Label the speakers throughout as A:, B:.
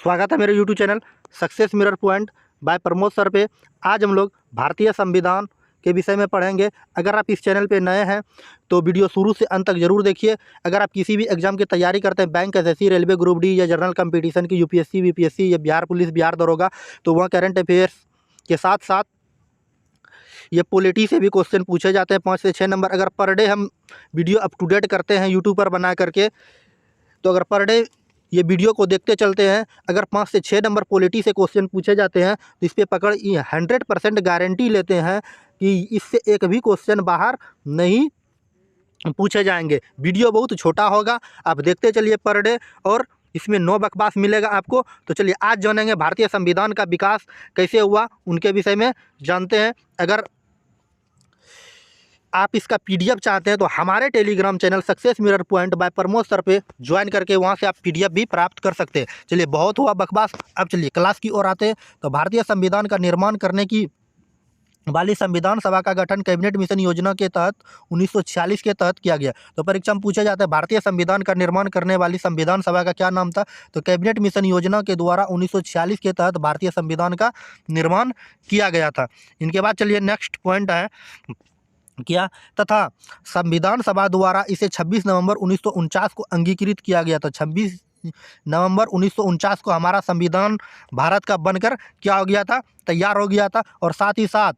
A: स्वागत है मेरे YouTube channel success mirror point by Pramod sir पे। आज हम लोग भारतीय संविधान के विषय में पढ़ेंगे। अगर आप इस चैनल पे नए हैं तो वीडियो शुरू से अंत तक जरूर देखिए। अगर आप किसी भी एग्जाम की तैयारी करते हैं, bank, SSC, railway, group D या जनरल कंपटीशन की, यूपीएससी, बीपीएससी या बिहार पुलिस, बिहार दरोगा, तो वहाँ करंट अफेयर्स के साथ साथ ये पॉलिटी से भी क्वेश्चन पूछे जाते हैं 5 से 6 नंबर। अगर पर डे हम वीडियो अप टू डेट करते हैं यूट्यूब पर बना करके, तो अगर पर डे ये वीडियो को देखते चलते हैं, अगर 5 से 6 नंबर पॉलिटी से क्वेश्चन पूछे जाते हैं तो इस पर पकड़ 100% गारंटी लेते हैं कि इससे एक भी क्वेश्चन बाहर नहीं पूछे जाएंगे। वीडियो बहुत छोटा होगा, आप देखते चलिए पर डे, और इसमें नो बकवास मिलेगा आपको। तो चलिए आज जानेंगे भारतीय संविधान का विकास कैसे हुआ, उनके विषय में जानते हैं। अगर आप इसका पीडीएफ चाहते हैं तो हमारे Telegram channel success mirror point by Pramod sir पे ज्वाइन करके वहां से आप पीडीएफ भी प्राप्त कर सकते हैं। चलिए बहुत हुआ बकवास, अब चलिए क्लास की ओर आते हैं। तो भारतीय संविधान का निर्माण करने की वाली संविधान सभा का गठन कैबिनेट मिशन योजना के तहत 1946 के तहत किया गया। तो परीक्षा में पूछा जाता है भारतीय संविधान का निर्माण करने वाली संविधान सभा का क्या नाम था, तो कैबिनेट मिशन योजना के द्वारा 1946 के तहत भारतीय संविधान का निर्माण किया गया था। इनके बाद चलिए नेक्स्ट पॉइंट है किया तथा संविधान सभा द्वारा इसे 26 नवंबर 1949 को अंगीकृत किया गया था। 26 नवंबर 1949 को हमारा संविधान भारत का बनकर क्या हो गया था, तैयार हो गया था। और साथ ही साथ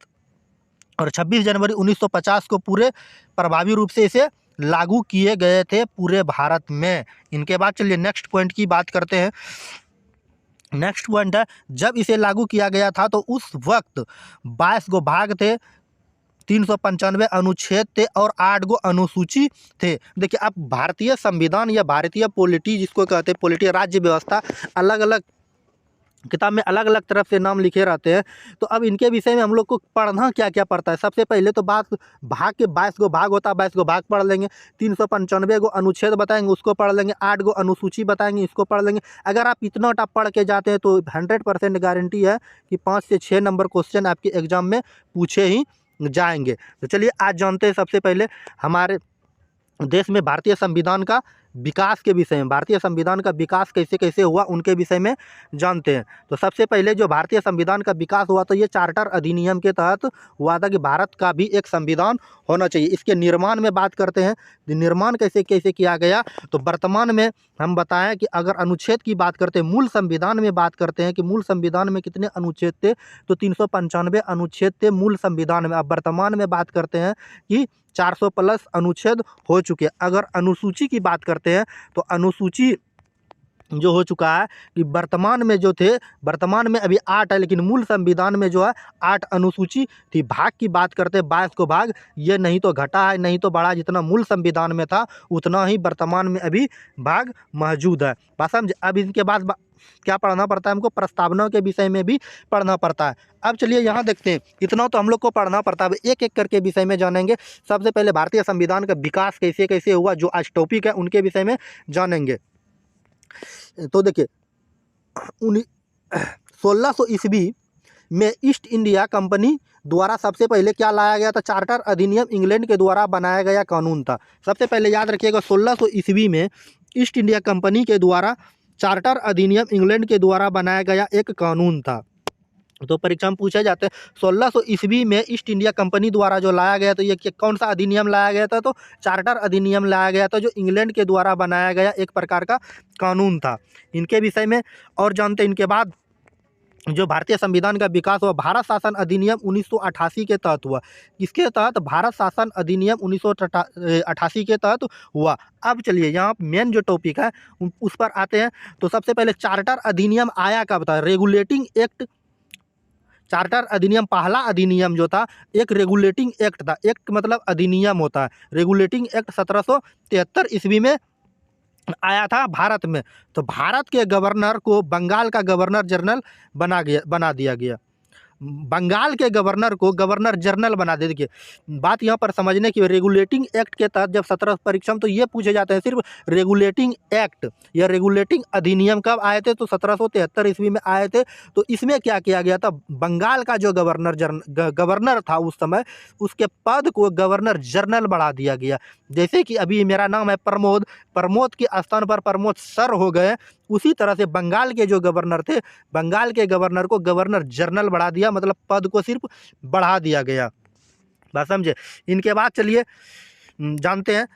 A: 26 जनवरी 1950 को पूरे प्रभावी रूप से इसे लागू किए गए थे पूरे भारत में। इनके बाद चलिए नेक्स्ट पॉइंट की बात करते हैं। नेक्स्ट पॉइंट है, जब इसे लागू किया गया था तो उस वक्त 22 गो भाग थे, 395 अनुच्छेद थे और 8 गो अनुसूची थे। देखिए, अब भारतीय संविधान या भारतीय पॉलिटी जिसको कहते हैं, पॉलिटी राज्य व्यवस्था, अलग अलग किताब में अलग अलग तरफ से नाम लिखे रहते हैं। तो अब इनके विषय में हम लोग को पढ़ना क्या क्या पड़ता है। सबसे पहले तो बात भाग के 22 गो भाग होता है, 22 गो भाग पढ़ लेंगे। 395 गो अनुच्छेद बताएंगे, उसको पढ़ लेंगे। 8 गो अनुसूची बताएंगे, इसको पढ़ लेंगे। अगर आप इतना टाप पढ़ के जाते हैं तो 100% गारंटी है कि 5 से 6 नंबर क्वेश्चन आपके एग्जाम में पूछे ही जाएंगे। तो चलिए आज जानते हैं सबसे पहले हमारे देश में भारतीय संविधान का विकास के विषय में। भारतीय संविधान का विकास कैसे कैसे हुआ उनके विषय में जानते हैं। तो सबसे पहले जो भारतीय संविधान का विकास हुआ तो ये चार्टर अधिनियम के तहत हुआ था कि भारत का भी एक संविधान होना चाहिए। इसके निर्माण में बात करते हैं, निर्माण कैसे कैसे किया गया। तो वर्तमान में हम बताएं कि अगर अनुच्छेद की बात करते हैं, मूल संविधान में बात करते हैं कि मूल संविधान में कितने अनुच्छेद थे, तो 395 अनुच्छेद थे मूल संविधान में। अब वर्तमान में बात करते हैं कि 400 प्लस अनुच्छेद हो चुके हैं। अगर अनुसूची की बात करते हैं तो अनुसूची जो हो चुका है कि वर्तमान में जो थे, वर्तमान में अभी 8 है, लेकिन मूल संविधान में जो है 8 अनुसूची थी। भाग की बात करते हैं 22 को भाग, ये नहीं तो घटा है नहीं तो बढ़ा, जितना मूल संविधान में था उतना ही वर्तमान में अभी भाग मौजूद है। बात समझ। अब इनके बाद क्या पढ़ना पड़ता है हमको, प्रस्तावना के विषय में भी पढ़ना पड़ता है। अब चलिए यहाँ देखते हैं, इतना तो हम लोग को पढ़ना पड़ता है, एक एक करके विषय में जानेंगे। सबसे पहले भारतीय संविधान का विकास कैसे कैसे हुआ, जो आज टॉपिक है उनके विषय में जानेंगे। तो देखिए 1600 ईस्वी में ईस्ट इंडिया कंपनी द्वारा सबसे पहले क्या लाया गया था, चार्टर अधिनियम इंग्लैंड के द्वारा बनाया गया कानून था। सबसे पहले याद रखिएगा 1600 ईस्वी में ईस्ट इंडिया कंपनी के द्वारा चार्टर अधिनियम इंग्लैंड के द्वारा बनाया गया एक कानून था। तो परीक्षा में पूछे जाते हैं 1600 ईस्वी में ईस्ट इंडिया कंपनी द्वारा जो लाया गया, तो ये कौन सा अधिनियम लाया गया था, तो चार्टर अधिनियम लाया गया था, जो इंग्लैंड के द्वारा बनाया गया एक प्रकार का कानून था। इनके विषय में और जानते हैं। इनके बाद जो भारतीय संविधान का विकास हुआ, भारत शासन अधिनियम 1988 के तहत हुआ। इसके तहत भारत शासन अधिनियम 1988 के तहत हुआ। अब चलिए यहाँ मेन जो टॉपिक है उस पर आते हैं। तो सबसे पहले चार्टर अधिनियम आया कब था, रेगुलेटिंग एक्ट। चार्टर अधिनियम पहला अधिनियम जो था एक रेगुलेटिंग एक्ट था। एक्ट मतलब अधिनियम होता है। रेगुलेटिंग एक्ट 1773 ईस्वी में आया था भारत में। तो भारत के गवर्नर को बंगाल का गवर्नर जनरल बना दिया गया। बंगाल के गवर्नर को गवर्नर जनरल बना दे। देखिए बात यहाँ पर समझने की, रेगुलेटिंग एक्ट के तहत जब 17 परीक्षा में तो ये पूछे जाते हैं सिर्फ रेगुलेटिंग एक्ट या रेगुलेटिंग अधिनियम कब आए थे, तो 1773 ईस्वी में आए थे। तो इसमें क्या किया गया था, बंगाल का जो गवर्नर था उस समय, उसके पद को गवर्नर जनरल बढ़ा दिया गया। जैसे कि अभी मेरा नाम है प्रमोद, प्रमोद के स्थान पर प्रमोद सर हो गए, उसी तरह से बंगाल के जो गवर्नर थे, बंगाल के गवर्नर को गवर्नर जनरल बढ़ा दिया, मतलब पद को सिर्फ बढ़ा दिया गया। बात समझे। इनके बाद चलिए जानते हैं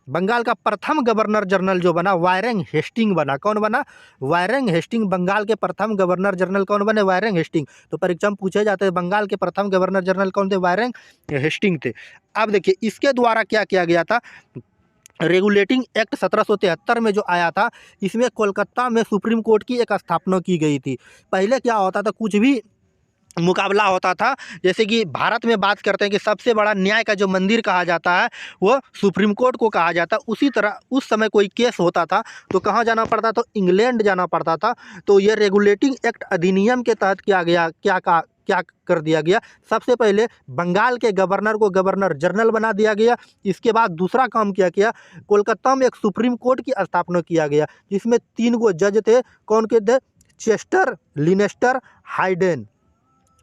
A: बंगाल का प्रथम गवर्नर जनरल जो बना, वायरेंग हेस्टिंग बना। कौन बना? वायरेंग हेस्टिंग। बंगाल के प्रथम गवर्नर जनरल कौन बने? वायरेंग हेस्टिंग। तो परीक्षा में पूछे जाते हैं बंगाल के प्रथम गवर्नर जनरल कौन थे? वायरेंग हेस्टिंग थे। अब देखिए इसके द्वारा क्या किया गया था, रेगुलेटिंग एक्ट 1773 में जो आया था, इसमें कोलकाता में सुप्रीम कोर्ट की एक स्थापना की गई थी। पहले क्या होता था, कुछ भी मुकाबला होता था, जैसे कि भारत में बात करते हैं कि सबसे बड़ा न्याय का जो मंदिर कहा जाता है वो सुप्रीम कोर्ट को कहा जाता है। उसी तरह उस समय कोई केस होता था तो कहाँ जाना पड़ता था? तो इंग्लैंड जाना पड़ता था। तो ये रेगुलेटिंग एक्ट अधिनियम के तहत क्या कर दिया गया, सबसे पहले बंगाल के गवर्नर को गवर्नर जनरल बना दिया गया। इसके बाद दूसरा काम क्या किया, कोलकाता में एक सुप्रीम कोर्ट की स्थापना किया गया, जिसमें 3 गो जज थे। कौन के थे? Chester, लिनेस्टर, Hayden.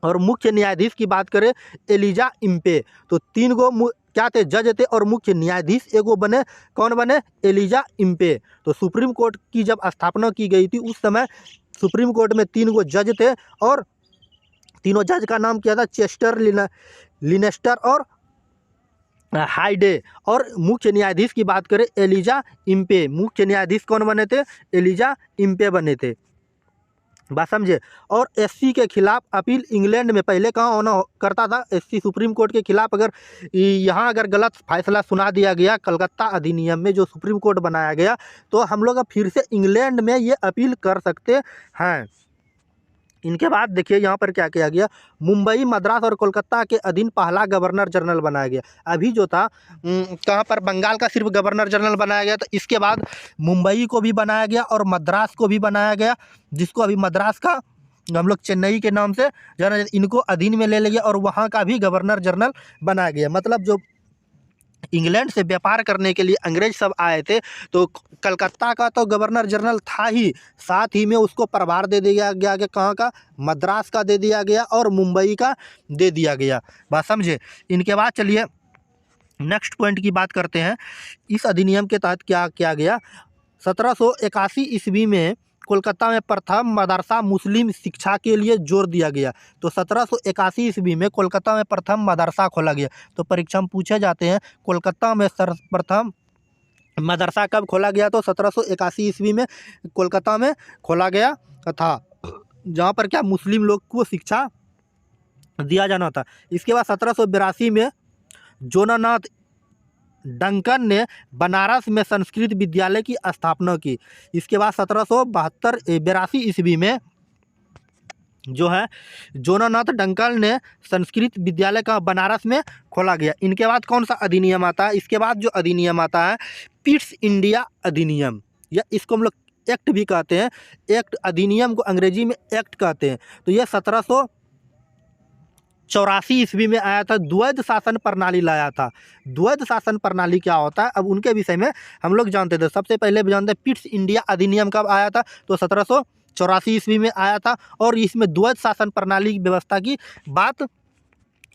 A: और मुख्य न्यायाधीश की बात करें एलिजा इम्पे। तो 3 गो क्या थे? जज थे। और मुख्य न्यायाधीश एगो बने, कौन बने? Elijah Impey. तो सुप्रीम कोर्ट की जब स्थापना की गई थी उस समय सुप्रीम कोर्ट में 3 गो जज थे, और तीनों जज का नाम क्या था? चेस्टर, लिनेस्टर और हाइडे। और मुख्य न्यायाधीश की बात करें एलिजा इम्पे। मुख्य न्यायाधीश कौन बने थे? एलिजा इम्पे बने थे। बात समझे। और एससी के खिलाफ अपील इंग्लैंड में पहले कहाँ होना करता था? एससी सुप्रीम कोर्ट के खिलाफ अगर गलत फैसला सुना दिया गया कलकत्ता अधिनियम में जो सुप्रीम कोर्ट बनाया गया, तो हम लोग अब फिर से इंग्लैंड में ये अपील कर सकते हैं। इनके बाद देखिए यहाँ पर क्या किया गया, मुंबई, मद्रास और कोलकाता के अधीन पहला गवर्नर जनरल बनाया गया। अभी जो था कहाँ पर, बंगाल का सिर्फ गवर्नर जनरल बनाया गया, तो इसके बाद मुंबई को भी बनाया गया और मद्रास को भी बनाया गया, जिसको अभी मद्रास का हम लोग चेन्नई के नाम से जाना, इनको अधीन में ले लिया और वहाँ का भी गवर्नर जनरल बनाया गया। मतलब जो इंग्लैंड से व्यापार करने के लिए अंग्रेज सब आए थे, तो कलकत्ता का तो गवर्नर जनरल था ही, साथ ही में उसको प्रभार दे दिया गया कि कहाँ का? मद्रास का दे दिया गया और मुंबई का दे दिया गया। बात समझे। इनके बाद चलिए नेक्स्ट पॉइंट की बात करते हैं। इस अधिनियम के तहत क्या किया गया, 1781 ईस्वी में कोलकाता में प्रथम मदरसा मुस्लिम शिक्षा के लिए जोर दिया गया। तो 1781 ईस्वी में कोलकाता में प्रथम मदरसा खोला गया। तो परीक्षा में पूछे जाते हैं कोलकाता में सर्वप्रथम मदरसा कब खोला गया, तो 1781 ईस्वी में कोलकाता में खोला गया था, जहाँ पर क्या मुस्लिम लोग को शिक्षा दिया जाना था। इसके बाद 1782 में जोनानाथ डंकन ने बनारस में संस्कृत विद्यालय की स्थापना की। इसके बाद 1782 ईस्वी में जो है जोनानाथ डंकन ने संस्कृत विद्यालय का बनारस में खोला गया। इनके बाद कौन सा अधिनियम आता है? इसके बाद जो अधिनियम आता है पिट्स इंडिया अधिनियम, या इसको हम लोग एक्ट भी कहते हैं। एक्ट, अधिनियम को अंग्रेजी में एक्ट कहते हैं। तो यह 1784 ईस्वी में आया था, द्वैध शासन प्रणाली लाया था। द्वैध शासन प्रणाली क्या होता है, अब उनके विषय में हम लोग जानते थे। सबसे पहले जानते हैं पिट्स इंडिया अधिनियम कब आया था, तो 1784 ईस्वी में आया था, और इसमें द्वैध शासन प्रणाली की व्यवस्था की बात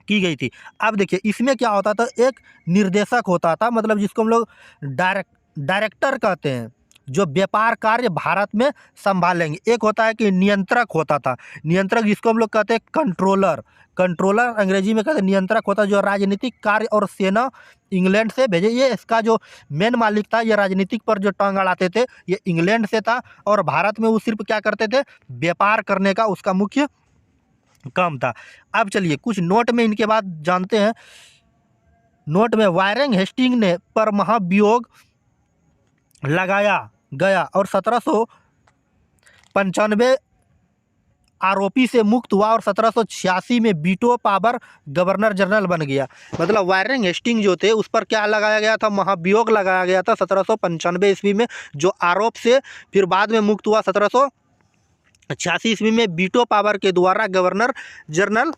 A: की गई थी। अब देखिए इसमें क्या होता था, एक निर्देशक होता था, मतलब जिसको हम लोग डायरेक्टर कहते हैं, जो व्यापार कार्य भारत में संभालेंगे। एक होता है कि नियंत्रक होता था, नियंत्रक जिसको हम लोग कहते हैं कंट्रोलर। कंट्रोलर अंग्रेजी में कहते हैं नियंत्रक होता है, जो राजनीतिक कार्य और सेना इंग्लैंड से भेजे। ये इसका जो मेन मालिक था, ये राजनीतिक पर जो टांग अड़ाते थे, ये इंग्लैंड से था, और भारत में वो सिर्फ क्या करते थे, व्यापार करने का उसका मुख्य काम था। अब चलिए कुछ नोट में इनके बाद जानते हैं। नोट में वायरेंग हेस्टिंग ने पर महाभियोग लगाया गया और 1795 आरोपी से मुक्त हुआ, और 1786 में बीटो पावर गवर्नर जनरल बन गया। मतलब वायरेंग हेस्टिंग जो थे उस पर क्या लगाया गया था, महाभियोग लगाया गया था 1795 ईस्वी में, जो आरोप से फिर बाद में मुक्त हुआ 86 ईस्वी में वीटो पावर के द्वारा गवर्नर जनरल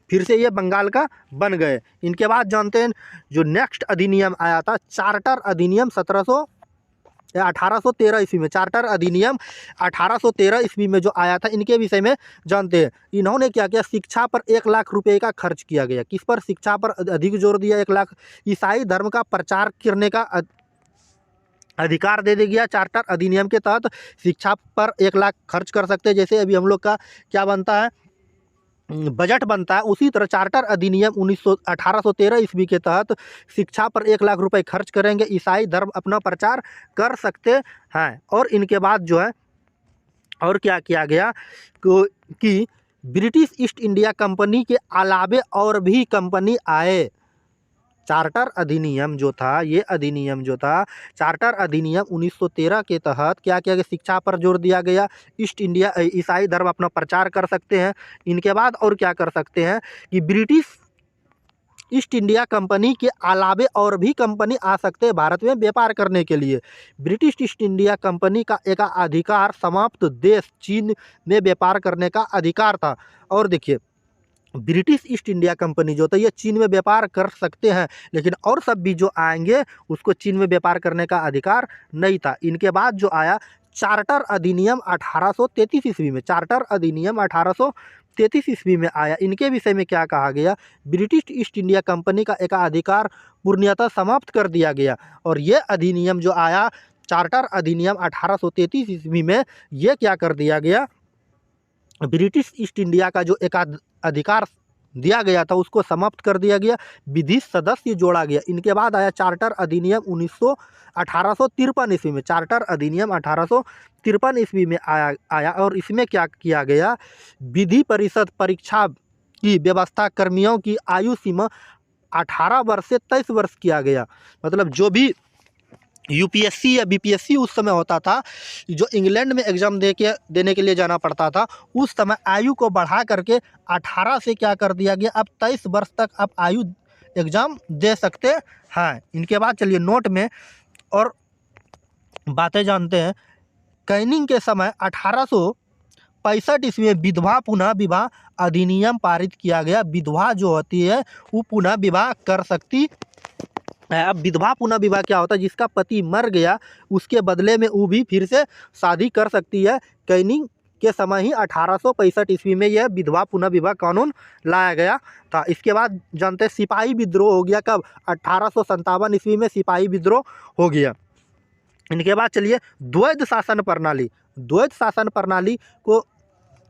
A: फिर से ये बंगाल का बन गए। इनके बाद जानते हैं जो नेक्स्ट अधिनियम आया था चार्टर अधिनियम 1813 ईस्वी में, चार्टर अधिनियम 1813 ईस्वी में जो आया था, इनके विषय में जानते हैं। इन्होंने क्या किया, शिक्षा पर 1 लाख रुपए का खर्च किया गया। किस पर? शिक्षा पर अधिक जोर दिया। 1 लाख। ईसाई धर्म का प्रचार करने का अधिकार दे दिया। चार्टर अधिनियम के तहत शिक्षा पर 1 लाख खर्च कर सकते हैं। जैसे अभी हम लोग का क्या बनता है, बजट बनता है, उसी तरह चार्टर अधिनियम 1813 ईस्वी के तहत शिक्षा पर 1 लाख रुपए खर्च करेंगे, ईसाई धर्म अपना प्रचार कर सकते हैं। और इनके बाद जो है और क्या किया गया कि ब्रिटिश ईस्ट इंडिया कंपनी के अलावे और भी कंपनी आए। चार्टर अधिनियम जो था, ये अधिनियम जो था चार्टर अधिनियम 1913 के तहत क्या किया गया, शिक्षा पर जोर दिया गया। ईस्ट इंडिया ईसाई धर्म अपना प्रचार कर सकते हैं। इनके बाद और क्या कर सकते हैं कि ब्रिटिश ईस्ट इंडिया कंपनी के अलावे और भी कंपनी आ सकते हैं भारत में व्यापार करने के लिए। ब्रिटिश ईस्ट इंडिया कंपनी का एक अधिकार समाप्त देश चीन में व्यापार करने का अधिकार था। और देखिए ब्रिटिश ईस्ट इंडिया कंपनी जो था ये चीन में व्यापार कर सकते हैं, लेकिन और सब भी जो आएंगे उसको चीन में व्यापार करने का अधिकार नहीं था। इनके बाद जो आया चार्टर अधिनियम 1833 ईस्वी में, चार्टर अधिनियम 1833 ईस्वी में आया। इनके विषय में क्या कहा गया, ब्रिटिश ईस्ट इंडिया कंपनी का एक अधिकार पूर्णतः समाप्त कर दिया गया। और ये अधिनियम जो आया चार्टर अधिनियम 1833 ईस्वी में, ये क्या कर दिया गया, ब्रिटिश ईस्ट इंडिया का जो एक अधिकार दिया गया था उसको समाप्त कर दिया गया, विधि सदस्य जोड़ा गया। इनके बाद आया चार्टर अधिनियम 1853 ईस्वी में, चार्टर अधिनियम 1853 ईस्वी में आया। और इसमें क्या किया गया, विधि परिषद परीक्षा की व्यवस्था, कर्मियों की आयु सीमा 18 वर्ष से 23 वर्ष किया गया। मतलब जो भी यूपीएससी या बीपीएससी उस समय होता था, जो इंग्लैंड में एग्ज़ाम देने के लिए जाना पड़ता था, उस समय आयु को बढ़ा करके 18 से क्या कर दिया गया, अब 23 वर्ष तक आप आयु एग्ज़ाम दे सकते हैं। इनके बाद चलिए नोट में और बातें जानते हैं। कैनिंग के समय 1865 ईस्वी में विधवा पुनः विवाह अधिनियम पारित किया गया। विधवा जो होती है वो पुनः विवाह कर सकती है। अब विधवा पुनः विवाह क्या होता है, जिसका पति मर गया उसके बदले में वो भी फिर से शादी कर सकती है। कैनिंग के समय ही 1865 ईस्वी में यह विधवा पुनः विवाह कानून लाया गया था। इसके बाद जानते हैं सिपाही विद्रोह हो गया। कब? 1857 ईस्वी में सिपाही विद्रोह हो गया। इनके बाद चलिए द्वैध शासन प्रणाली, द्वैध शासन प्रणाली को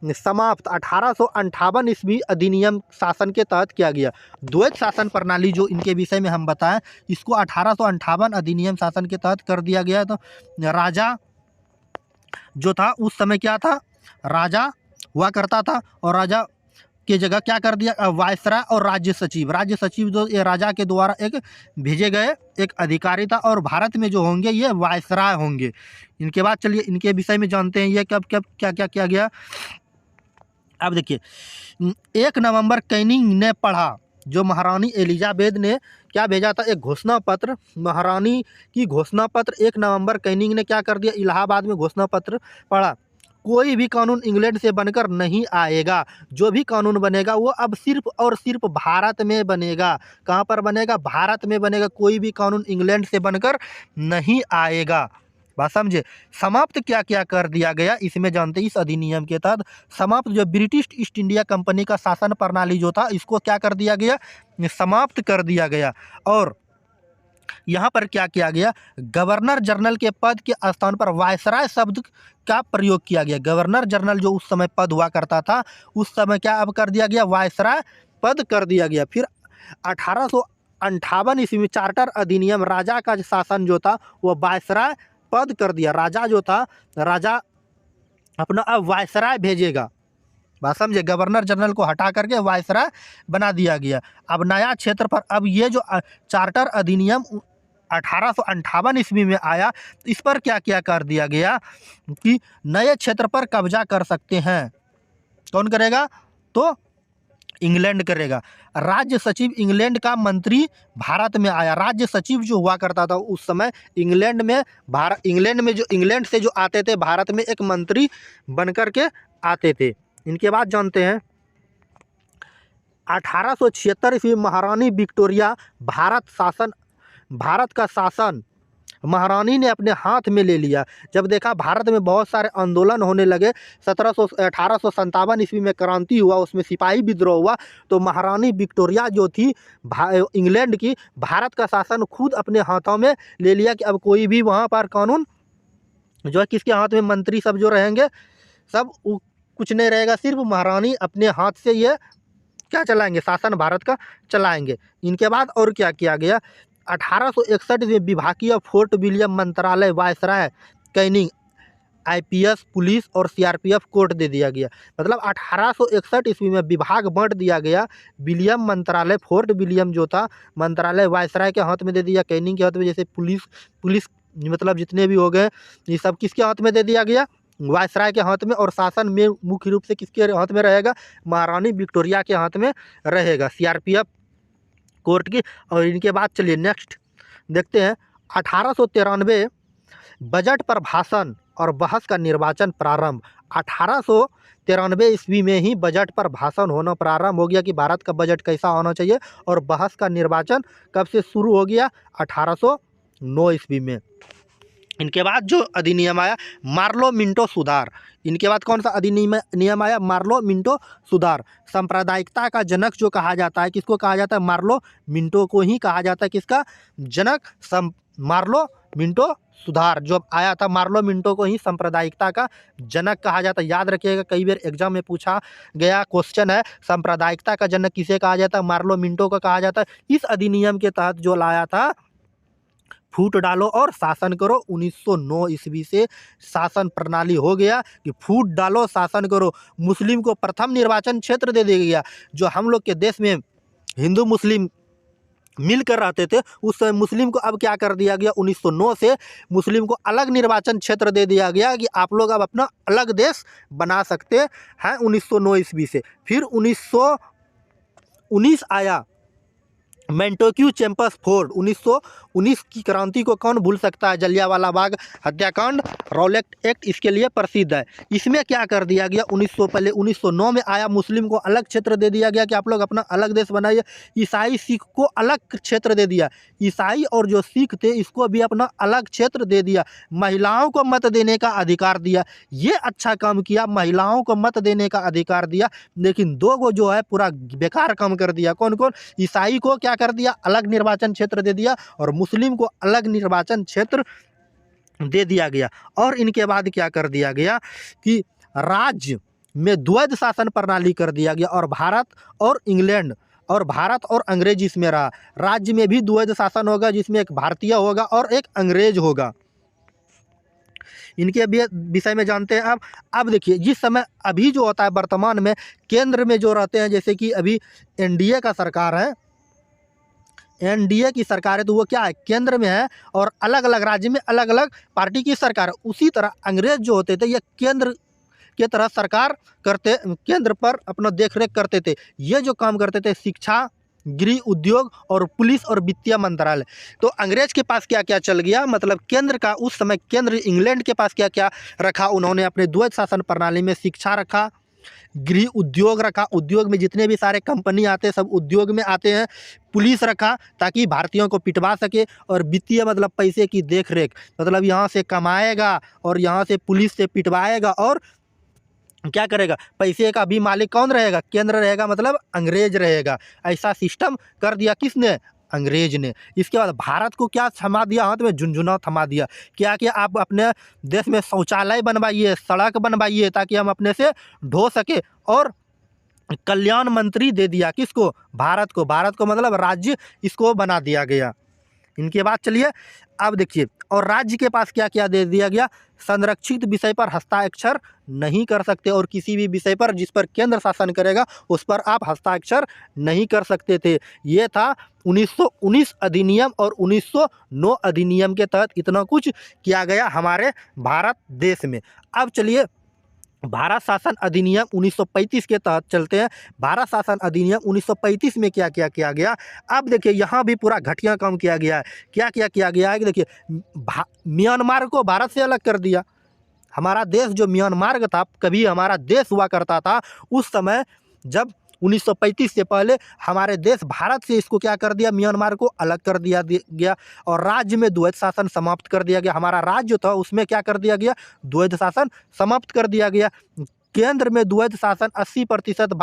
A: समाप्त 1858 ईस्वी अधिनियम शासन के तहत किया गया। द्वैध शासन प्रणाली जो इनके विषय में हम बताएं, इसको 1858 अधिनियम शासन के तहत कर दिया गया। तो राजा जो था उस समय क्या था, राजा हुआ करता था और राजा की जगह क्या कर दिया, वायसराय और राज्य सचिव। राज्य सचिव जो ये राजा के द्वारा एक भेजे गए एक अधिकारी था, और भारत में जो होंगे ये वायसराय होंगे। इनके बाद चलिए इनके विषय में जानते हैं ये कब कब क्या क्या किया गया। अब देखिए 1 नवंबर कैनिंग ने पढ़ा, जो महारानी एलिजाबेथ ने क्या भेजा था, एक घोषणा पत्र, महारानी की घोषणा पत्र 1 नवंबर कैनिंग ने क्या कर दिया, इलाहाबाद में घोषणा पत्र पढ़ा। कोई भी कानून इंग्लैंड से बनकर नहीं आएगा, जो भी कानून बनेगा वो अब सिर्फ और सिर्फ भारत में बनेगा। कहाँ पर बनेगा? भारत में बनेगा। कोई भी कानून इंग्लैंड से बनकर नहीं आएगा। बात समझे। समाप्त क्या क्या कर दिया गया इसमें जानते हैं। इस अधिनियम के तहत समाप्त जो ब्रिटिश ईस्ट इंडिया कंपनी का शासन प्रणाली जो था, इसको क्या कर दिया गया, समाप्त कर दिया गया। और यहाँ पर क्या किया गया, गवर्नर जनरल के पद के स्थान पर वायसराय शब्द का प्रयोग किया गया। गवर्नर जनरल जो उस समय पद हुआ करता था, उस समय क्या अब कर दिया गया, वायसराय पद कर दिया गया। फिर 1858 ईस्वी में चार्टर अधिनियम, राजा का शासन जो था वो वायसराय पद कर दिया। राजा जो था, राजा अपना अब वायसराय भेजेगा। बात समझे। गवर्नर जनरल को हटा करके वायसराय बना दिया गया। अब नया क्षेत्र पर, अब ये जो चार्टर अधिनियम 1858 ईस्वी में आया, इस पर क्या क्या कर दिया गया कि नए क्षेत्र पर कब्जा कर सकते हैं। कौन करेगा? तो इंग्लैंड करेगा। राज्य सचिव इंग्लैंड का मंत्री भारत में आया। राज्य सचिव जो हुआ करता था उस समय इंग्लैंड में, इंग्लैंड से जो आते थे भारत में एक मंत्री बनकर के आते थे। इनके बाद जानते हैं 1876 ईस्वी महारानी विक्टोरिया भारत का शासन महारानी ने अपने हाथ में ले लिया। जब देखा भारत में बहुत सारे आंदोलन होने लगे, 1857 ईस्वी में क्रांति हुआ, उसमें सिपाही विद्रोह हुआ, तो महारानी विक्टोरिया जो थी इंग्लैंड की, भारत का शासन खुद अपने हाथों में ले लिया कि अब कोई भी वहाँ पर कानून जो है किसके हाथ में, मंत्री सब जो रहेंगे सब कुछ नहीं रहेगा, सिर्फ महारानी अपने हाथ से ये क्या चलाएंगे, शासन भारत का चलाएंगे। इनके बाद और क्या किया गया, 1861 में विभागीय फोर्ट विलियम मंत्रालय वायसराय कैनिंग आईपीएस पुलिस और सीआरपीएफ कोर्ट दे दिया गया। मतलब 1861 ईस्वी में विभाग बांट दिया गया। विलियम मंत्रालय, फोर्ट विलियम जो था मंत्रालय वायसराय के हाथ में दे दिया, कैनिंग के हाथ में, जैसे पुलिस मतलब जितने भी हो गए ये सब किसके हाथ में दे दिया गया, वायसराय के हाथ में। और शासन में मुख्य रूप से किसके हाथ में रहेगा, महारानी विक्टोरिया के हाथ में रहेगा, सीआरपीएफ कोर्ट की। और इनके बाद चलिए नेक्स्ट देखते हैं 1893 बजट पर भाषण और बहस का निर्वाचन प्रारंभ। 1893 ईस्वी में ही बजट पर भाषण होना प्रारंभ हो गया कि भारत का बजट कैसा होना चाहिए, और बहस का निर्वाचन कब से शुरू हो गया, 1809 ईस्वी में। इनके बाद जो अधिनियम आया मार्लो मिंटो सुधार। इनके बाद कौन सा अधिनियम आया, मार्लो मिंटो सुधार। सांप्रदायिकता का जनक जो कहा जाता है, किसको कहा जाता है, मार्लो मिंटो को ही कहा जाता है, किसका जनक, मार्लो मिंटो सुधार जो आया था, मार्लो मिंटो को ही सांप्रदायिकता का जनक कहा जाता है। याद रखिएगा, कई बार एग्जाम में पूछा गया क्वेश्चन है, सांप्रदायिकता का जनक किसे कहा जाता है, मार्लो मिंटो को कहा जाता है। इस अधिनियम के तहत जो लाया था, फूट डालो और शासन करो, 1909 ईस्वी से शासन प्रणाली हो गया कि फूट डालो शासन करो। मुस्लिम को प्रथम निर्वाचन क्षेत्र दे दिया गया। जो हम लोग के देश में हिंदू मुस्लिम मिलकर रहते थे, उस समय मुस्लिम को अब क्या कर दिया गया, 1909 से मुस्लिम को अलग निर्वाचन क्षेत्र दे दिया गया कि आप लोग अब अपना अलग देश बना सकते हैं, 1909 ईस्वी से। फिर 1919 आया मेंटोक्यू चैंपर्स फोर्ड। 1919 की क्रांति को कौन भूल सकता है, जलियांवाला बाग हत्याकांड, रॉलेट एक्ट इसके लिए प्रसिद्ध है। इसमें क्या कर दिया गया, 1909 में आया, मुस्लिम को अलग क्षेत्र दे दिया गया कि आप लोग अपना अलग देश बनाइए। ईसाई सिख को अलग क्षेत्र दे दिया, ईसाई और जो सिख थे इसको भी अपना अलग क्षेत्र दे दिया। महिलाओं को मत देने का अधिकार दिया, ये अच्छा काम किया, महिलाओं को मत देने का अधिकार दिया। लेकिन दो गो जो है पूरा बेकार काम कर दिया। कौन कौन, ईसाई को क्या कर दिया, अलग निर्वाचन क्षेत्र दे दिया, और मुस्लिम को अलग निर्वाचन क्षेत्र दे दिया गया। और इनके बाद क्या कर दिया गया कि राज्य में द्वैध शासन प्रणाली कर दिया गया, और भारत और अंग्रेज इसमें रहा। राज्य में भी द्वैध शासन होगा, जिसमें एक भारतीय होगा और एक अंग्रेज होगा। इनके विषय में जानते हैं। अब देखिए, जिस समय अभी जो होता है वर्तमान में केंद्र में जो रहते हैं, जैसे कि अभी एनडीए का सरकार है, एनडीए की सरकार है, तो वो क्या है, केंद्र में है, और अलग अलग राज्य में अलग अलग पार्टी की सरकार है। उसी तरह अंग्रेज जो होते थे ये केंद्र के तरह सरकार करते, केंद्र पर अपना देखरेख करते थे। ये जो काम करते थे शिक्षा, गृह, उद्योग और पुलिस और वित्तीय मंत्रालय। तो अंग्रेज के पास क्या क्या चल गया, मतलब केंद्र का उस समय केंद्र इंग्लैंड के पास क्या क्या रखा, उन्होंने अपने द्वैध शासन प्रणाली में शिक्षा रखा, गृह उद्योग रखा, उद्योग में जितने भी सारे कंपनी आते हैं सब उद्योग में आते हैं, पुलिस रखा ताकि भारतीयों को पिटवा सके, और वित्तीय मतलब पैसे की देखरेख, मतलब यहाँ से कमाएगा और यहाँ से पुलिस से पिटवाएगा, और क्या करेगा, पैसे का भी मालिक कौन रहेगा, केंद्र रहेगा, मतलब अंग्रेज रहेगा। ऐसा सिस्टम कर दिया किसने, अंग्रेज ने। इसके बाद भारत को क्या थमा दिया, हाथ में झुंझुना थमा दिया, क्या कि आप अपने देश में शौचालय बनवाइए, सड़क बनवाइए, ताकि हम अपने से ढो सके। और कल्याण मंत्री दे दिया किसको, भारत को मतलब राज्य इसको बना दिया गया। इनके बाद चलिए अब देखिए, और राज्य के पास क्या क्या दे दिया गया, संरक्षित विषय पर हस्ताक्षर नहीं कर सकते, और किसी भी विषय पर जिस पर केंद्र शासन करेगा उस पर आप हस्ताक्षर नहीं कर सकते थे। ये था 1919 अधिनियम, और 1909 अधिनियम के तहत इतना कुछ किया गया हमारे भारत देश में। अब चलिए भारत शासन अधिनियम 1935 के तहत चलते हैं। भारत शासन अधिनियम 1935 में क्या क्या किया गया, अब देखिए यहाँ भी पूरा घटिया काम किया गया है। क्या क्या किया गया है कि देखिए म्यांमार को भारत से अलग कर दिया। हमारा देश जो म्यांमार था, कभी हमारा देश हुआ करता था, उस समय जब 1935 से पहले हमारे देश भारत से इसको क्या कर दिया, म्यांमार को अलग कर दिया गया और राज्य में द्वैध शासन समाप्त कर दिया गया। हमारा राज्य जो था उसमें क्या कर दिया गया, द्वैध शासन समाप्त कर दिया गया। केंद्र में द्वैध शासन 80%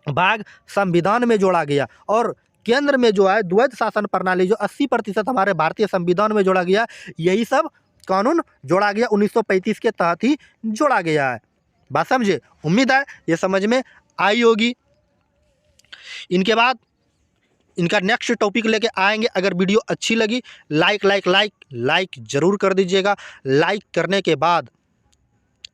A: भाग संविधान में जोड़ा गया और केंद्र में जो है द्वैध शासन प्रणाली जो 80% हमारे भारतीय संविधान में जोड़ा गया, यही सब कानून जोड़ा गया 1935 के तहत ही जोड़ा गया है। बात समझे? उम्मीद है ये समझ में आई होगी। इनके बाद इनका नेक्स्ट टॉपिक लेके आएंगे। अगर वीडियो अच्छी लगी लाइक ज़रूर कर दीजिएगा। लाइक करने के बाद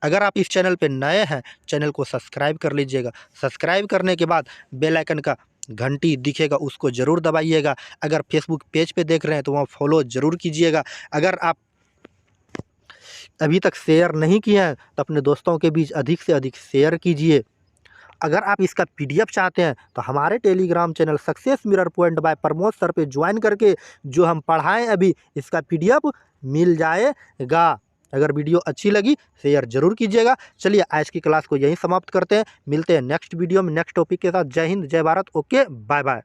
A: अगर आप इस चैनल पे नए हैं, चैनल को सब्सक्राइब कर लीजिएगा। सब्सक्राइब करने के बाद बेल आइकन का घंटी दिखेगा, उसको ज़रूर दबाइएगा। अगर फेसबुक पेज पे देख रहे हैं तो वहाँ फॉलो ज़रूर कीजिएगा। अगर आप अभी तक शेयर नहीं किए हैं तो अपने दोस्तों के बीच अधिक से अधिक शेयर कीजिए। अगर आप इसका PDF चाहते हैं तो हमारे Telegram channel success mirror point by Pramod sir पे ज्वाइन करके जो हम पढ़ाएं अभी इसका PDF मिल जाएगा। अगर वीडियो अच्छी लगी शेयर जरूर कीजिएगा। चलिए आज की क्लास को यहीं समाप्त करते हैं। मिलते हैं नेक्स्ट वीडियो में नेक्स्ट टॉपिक के साथ। जय हिंद, जय भारत। Okay, bye bye.